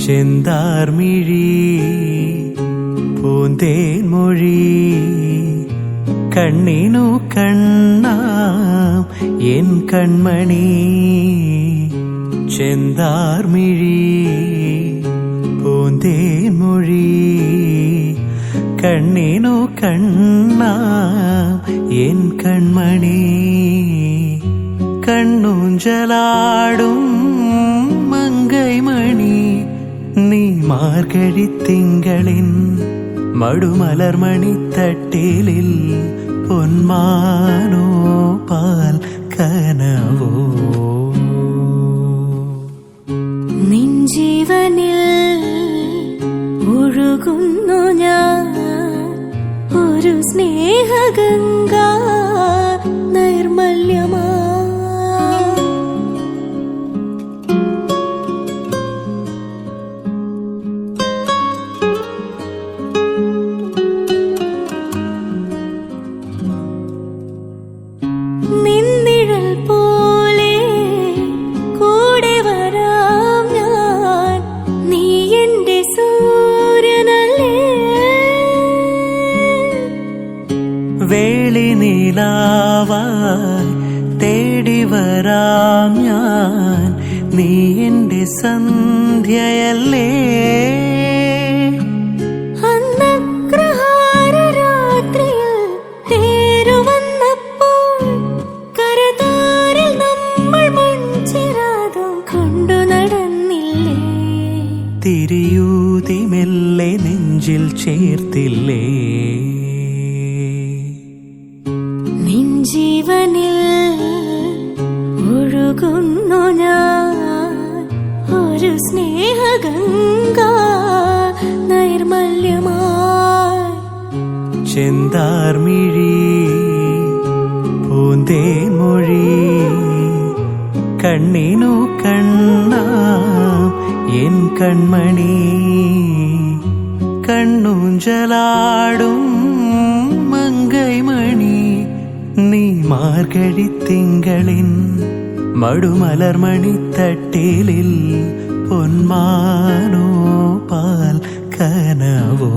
ചെന്താർമിഴി പൂന്തേൻ മൊഴി കണ്ണിനു കണ്ണാം എൻ കൺമണി. ചെന്താർമിഴി പൂന്തേൻ മൊഴി കണ്ണിനു കണ്ണാം എൻ കൺമണി. കണ്ണൂഞ്ചലാടും മങ്കൈമണി നീ മാർഗഴിത്തിങ്കളിൻ മടുമലർമണിത്തട്ടിലിൽ പൊന്മാനോ പാൽ കനവോ. നിൻ ജീവനിൽ ഒഴുകുന്നു ഞാൻ ഒരു സ്നേഹഗംഗ നൈർമല്യമാ. നിന്നിഴൽ പോലെ കൂടെ വരാം ഞാൻ, നീ എന്റെ സൂര്യനല്ലേ. വേളി നീലാവായി തേടി വരാം ഞാൻ, നീ എന്റെ സന്ധ്യയല്ലേ. തിരിയൂതി മെല്ലെ നെഞ്ചിൽ ചേർത്തില്ലേ. നിൻ ജീവനിൽ ഒഴുകുന്നു ഞാൻ ഒരു സ്നേഹഗംഗ നൈർമല്യമായി. ചെന്താർമിഴി പൂന്തേൻ മൊഴി കണ്ണിനു കണ്ണാം എൻ കൺമണി. കണ്ണൂഞ്ചലാടും മങ്കൈമണി നീ മാർഗഴിത്തിങ്കളിൻ മടുമലർമണിത്തട്ടിലിൽ പൊന്മാനോ പാൽ കനവോ.